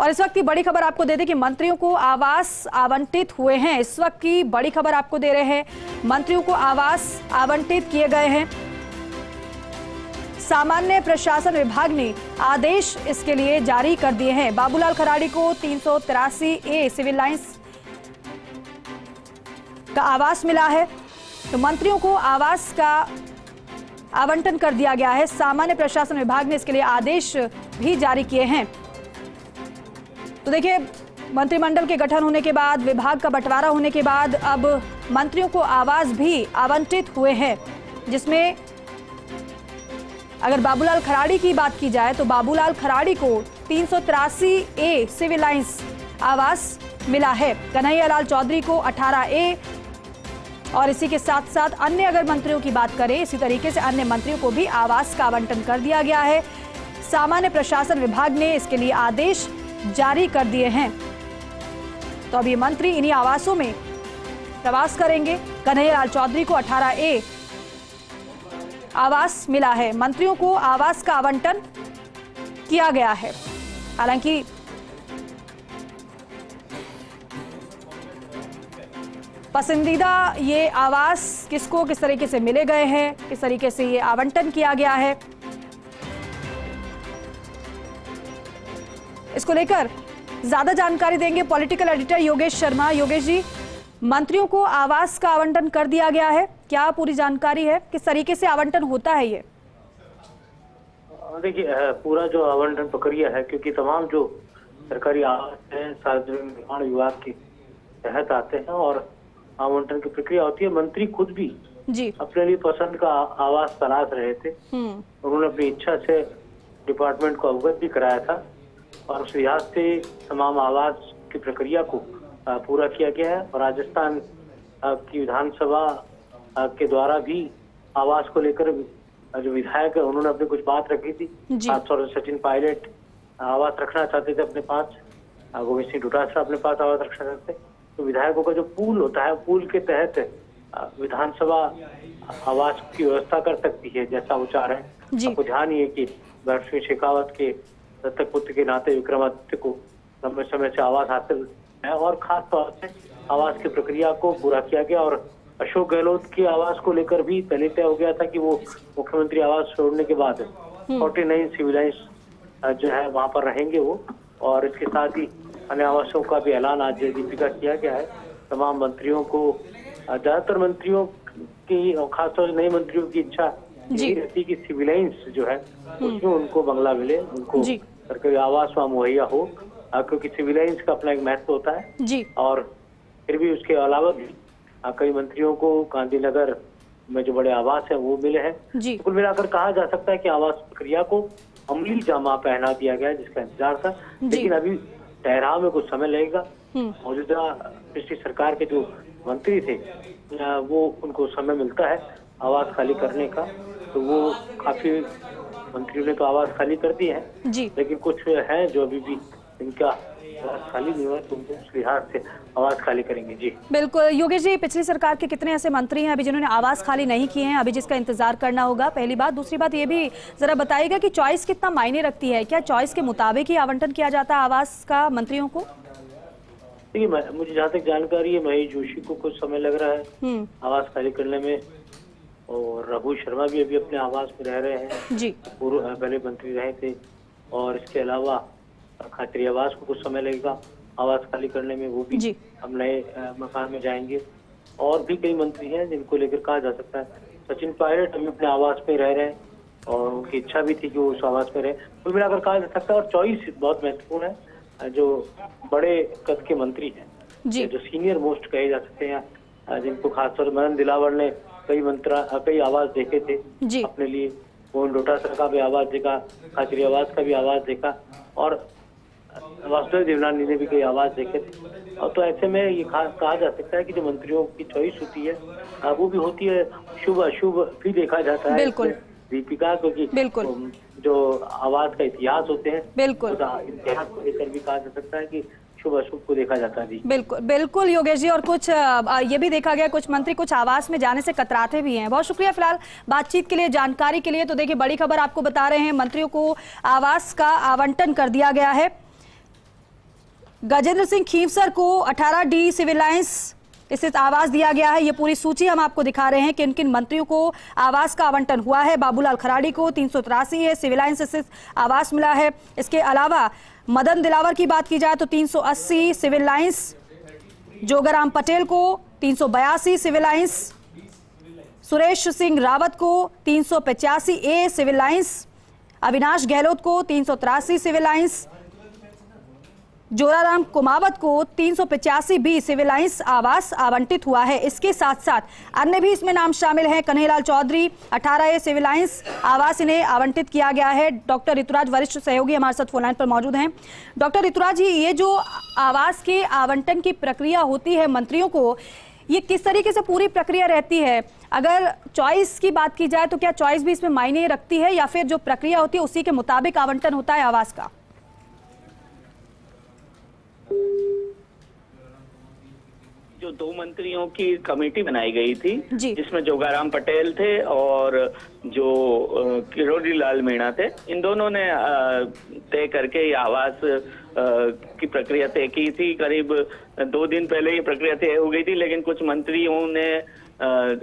और इस वक्त की बड़ी खबर आपको दे दें कि मंत्रियों को आवास आवंटित हुए हैं। इस वक्त की बड़ी खबर आपको दे रहे हैं, मंत्रियों को आवास आवंटित किए गए हैं। सामान्य प्रशासन विभाग ने आदेश इसके लिए जारी कर दिए हैं। बाबूलाल खराड़ी को 383A सिविल लाइंस का आवास मिला है, तो मंत्रियों को आवास का आवंटन कर दिया गया है। सामान्य प्रशासन विभाग ने इसके लिए आदेश भी जारी किए हैं। तो देखिए, मंत्रिमंडल के गठन होने के बाद, विभाग का बंटवारा होने के बाद अब मंत्रियों को आवास भी आवंटित हुए हैं, जिसमें अगर बाबूलाल खराड़ी की बात की जाए तो बाबूलाल खराड़ी को 383A सिविल लाइंस आवास मिला है। कन्हैयालाल चौधरी को 18A, और इसी के साथ साथ अन्य अगर मंत्रियों की बात करें, इसी तरीके से अन्य मंत्रियों को भी आवास का आवंटन कर दिया गया है। सामान्य प्रशासन विभाग ने इसके लिए आदेश जारी कर दिए हैं। तो अब ये मंत्री इन्हीं आवासों में प्रवास करेंगे। कन्हैयालाल चौधरी को 18A आवास मिला है। मंत्रियों को आवास का आवंटन किया गया है। हालांकि पसंदीदा ये आवास किसको किस तरीके से मिले गए हैं, किस तरीके से ये आवंटन किया गया है, इसको लेकर ज्यादा जानकारी देंगे पॉलिटिकल एडिटर योगेश शर्मा। योगेश जी, मंत्रियों को आवास का आवंटन कर दिया गया है, क्या पूरी जानकारी है, किस तरीके से आवंटन होता है ये? देखिए, पूरा जो आवंटन प्रक्रिया है, क्योंकि तमाम जो सरकारी आवास हैं सार्वजनिक निर्माण विभाग के तहत आते हैं और आवंटन की प्रक्रिया होती है। मंत्री खुद भी जी अपने लिए पसंद का आवास तलाश रहे थे। उन्होंने अपनी इच्छा से डिपार्टमेंट को अवगत भी कराया था और उस लिहाज से तमाम आवास की प्रक्रिया को पूरा किया गया है। और राजस्थान की विधानसभा के द्वारा भी आवास को लेकर जो विधायक है उन्होंने अपनी कुछ बात रखी थी। खासतौर से सचिन पायलट आवास रखना चाहते थे अपने पास, गोविंद सिंह डोटासरा अपने पास आवास रखना चाहते थे। तो विधायकों का जो पूल होता है, पूल के तहत विधानसभा आवास की व्यवस्था कर सकती है, जैसा विचार है। आपको ध्यान ये कि सिंह शेखावत के दत्तक पुत्र के नाते विक्रमादित्य को लंबे समय से आवास हासिल है और खास तौर से आवास की प्रक्रिया को पूरा किया गया। और अशोक गहलोत के आवास को लेकर भी पहले तय हो गया था कि वो मुख्यमंत्री आवास छोड़ने के बाद 49 सिविल लाइंस जो है वहां पर रहेंगे वो। और इसके साथ ही अन्य आवासों का भी ऐलान आज दीपिका किया गया है। तमाम मंत्रियों को, ज्यादातर मंत्रियों की और खासतौर से नए मंत्रियों की इच्छा यही रहती कि सिविल लाइंस जो है उसमें उनको बंगला मिले, उनको सरकारी आवास वहाँ मुहैया हो, क्योंकि सिविल लाइंस का अपना एक महत्व होता है। और फिर भी उसके अलावा भी कई मंत्रियों को गांधीनगर में जो बड़े आवास है वो मिले हैं। कुल मिलाकर कहा जा सकता है कि आवास प्रक्रिया को अमली जामा पहना दिया गया, जिसका इंतजार था। लेकिन अभी ठहराव में कुछ समय लगेगा। मौजूदा पिछली सरकार के जो मंत्री थे वो उनको समय मिलता है आवास खाली करने का, तो वो काफी मंत्रियों ने तो आवास खाली कर दिए हैं, लेकिन कुछ हैं जो अभी भी इनका आवास खाली नहीं हुआ, तो उस लिहाज से आवास खाली करेंगे। जी बिल्कुल योगेश जी, पिछली सरकार के कितने ऐसे मंत्री हैं अभी जिन्होंने आवास खाली नहीं किए हैं, अभी जिसका इंतजार करना होगा? पहली बात। दूसरी बात ये भी जरा बताइएगा कि चॉइस कितना मायने रखती है, क्या चॉइस के मुताबिक ही आवंटन किया जाता है आवास का मंत्रियों को? देखिए, मुझे जहाँ तक जानकारी है, महेश जोशी को कुछ समय लग रहा है आवास खाली करने में, और रघु शर्मा भी अभी अपने आवास में रह रहे हैं, पूर्व पहले मंत्री रहे थे। और इसके अलावा खातरी आवास को कुछ समय लगेगा आवास खाली करने में, वो भी हम नए मकान में जाएंगे। और भी कई मंत्री हैं जिनको लेकर कहा जा सकता है। सचिन पायलट अभी अपने आवास में रह रहे हैं और उनकी इच्छा भी थी कि वो उस आवास में रहे। कुल मिलाकर कहा जा सकता है, और चॉइस बहुत महत्वपूर्ण है। जो बड़े कद के मंत्री हैं, जो सीनियर मोस्ट कहे जा सकते हैं, जिनको खासतौर मदन दिलावर ने कई आवाज देखे थे अपने लिए, गोविंद डोटासरा का भी आवाज देखा, खाचरी आवास का भी आवाज देखा, और वासुदेव देवनानी ने भी कई आवाज देखे थे। और तो ऐसे में ये कहा जा सकता है कि जो मंत्रियों की चॉइस होती है वो भी होती है, शुभ अशुभ भी देखा जाता है दीपिका, क्योंकि जो आवाज का इतिहास होते हैं, इतिहास को लेकर भी कहा जा सकता है कि शुभ अशुभ को देखा जाता है। जी बिल्कुल योगेश जी, और कुछ ये भी देखा गया कुछ मंत्री कुछ आवास में जाने से कतराते भी हैं। बहुत शुक्रिया फिलहाल बातचीत के लिए, जानकारी के लिए। तो देखिए, बड़ी खबर आपको बता रहे हैं, मंत्रियों को आवास का आवंटन कर दिया गया है। गजेंद्र सिंह खींवसर को 18D सिविल लाइंस स्थित आवास दिया गया है। ये पूरी सूची हम आपको दिखा रहे हैं किन किन मंत्रियों को आवास का आवंटन हुआ है। बाबूलाल खराड़ी को 383 है सिविल लाइंस स्थित आवास मिला है। इसके अलावा मदन दिलावर की बात की जाए तो 380 सिविल लाइंस, जोगाराम पटेल को 382 सिविल लाइंस, सुरेश सिंह रावत को 385A civil lines, Avinash Gehlot को 383 सिविल लाइंस, जोराराम कुमावत को 385B सिविल लाइंस आवास आवंटित हुआ है। इसके साथ साथ अन्य भी इसमें नाम शामिल हैं। Kanhaiyalal Chaudhary 18A civil lines आवास इन्हें आवंटित किया गया है। डॉक्टर ऋतुराज वरिष्ठ सहयोगी हमारे साथ फोन लाइन पर मौजूद हैं। डॉक्टर ऋतुराज जी, ये जो आवास के आवंटन की प्रक्रिया होती है मंत्रियों को, ये किस तरीके से पूरी प्रक्रिया रहती है? अगर चॉइस की बात की जाए तो क्या चॉइस भी इसमें मायने रखती है या फिर जो प्रक्रिया होती है उसी के मुताबिक आवंटन होता है आवास का? जो 2 मंत्रियों की कमेटी बनाई गई थी जिसमें जोगाराम पटेल थे और जो किरोड़ी लाल मीणा थे, इन दोनों ने तय करके ये आवास की प्रक्रिया तय की थी। करीब 2 दिन पहले ये प्रक्रिया तय हो गई थी, लेकिन कुछ मंत्रियों ने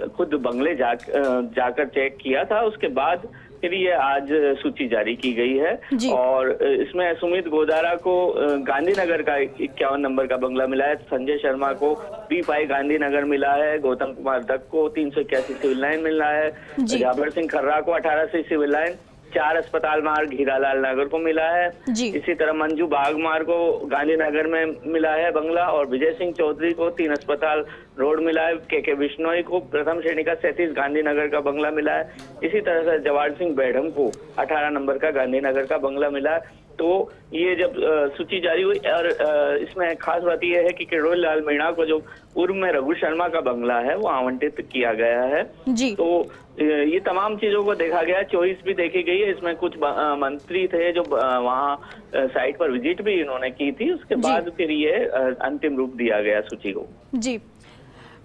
खुद बंगले जाकर चेक किया था। उसके बाद फिर ये आज सूची जारी की गई है और इसमें सुमित गोदारा को गांधीनगर का 51 नंबर का बंगला मिला है, संजय शर्मा को B5 गांधीनगर मिला है, गौतम कुमार दत्त को 381 सिविल लाइन मिला है, जाबर सिंह खर्रा को 18 सिविल लाइन, 4 अस्पताल मार्ग हीरालाल नगर को मिला है। इसी तरह मंजू बागमार को गांधीनगर में मिला है बंगला और विजय सिंह चौधरी को 3 अस्पताल रोड मिला है। के बिश्नोई को प्रथम श्रेणी का 37 गांधीनगर का बंगला मिला है। इसी तरह से जवाहर सिंह बैढ़म को 18 नंबर का गांधीनगर का बंगला मिला है। तो ये जब सूची जारी हुई और इसमें खास बात यह है कि किरोड़ी लाल मीणा को जो पूर्व में रघु शर्मा का बंगला है वो आवंटित किया गया है। तो ये तमाम चीजों को देखा गया, चॉइस भी देखी गई है। इसमें कुछ मंत्री थे जो वहाँ साइट पर विजिट भी इन्होंने की थी। उसके बाद फिर ये अंतिम रूप दिया गया सूची को। जी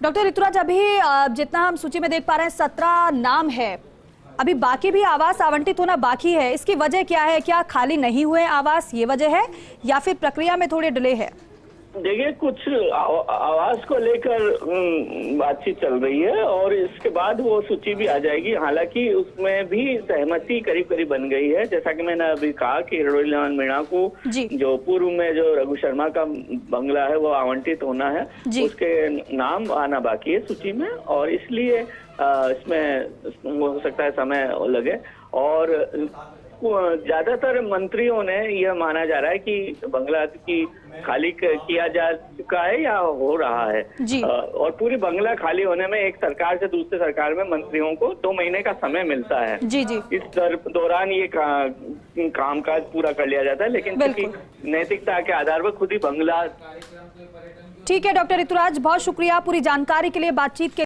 डॉक्टर ऋतुराज, अभी जितना हम सूची में देख पा रहे हैं 17 नाम है, अभी बाकी भी आवास आवंटित होना बाकी है। इसकी वजह क्या है? क्या खाली नहीं हुए आवास, ये वजह है या फिर प्रक्रिया में थोड़ी डिले है? देखिए, कुछ आवास को लेकर बातचीत चल रही है और इसके बाद वो सूची भी आ जाएगी। हालांकि उसमें भी सहमति करीब करीब बन गई है। जैसा कि मैंने अभी कहा कि किरोड़ी लाल मीणा को जो पूर्व में जो रघु शर्मा का बंगला है वो आवंटित होना है, उसके नाम आना बाकी है सूची में और इसलिए इसमें हो सकता है समय लगे। और ज्यादातर मंत्रियों ने यह माना जा रहा है कि बंगला की खाली किया जा चुका है या हो रहा है और पूरी बंगला खाली होने में एक सरकार से दूसरे सरकार में मंत्रियों को 2 महीने का समय मिलता है। इस दौरान ये कामकाज पूरा कर लिया जाता है, लेकिन नैतिकता के आधार पर खुद ही बंगला। ठीक है डॉक्टर ऋतुराज, बहुत शुक्रिया पूरी जानकारी के लिए, बातचीत के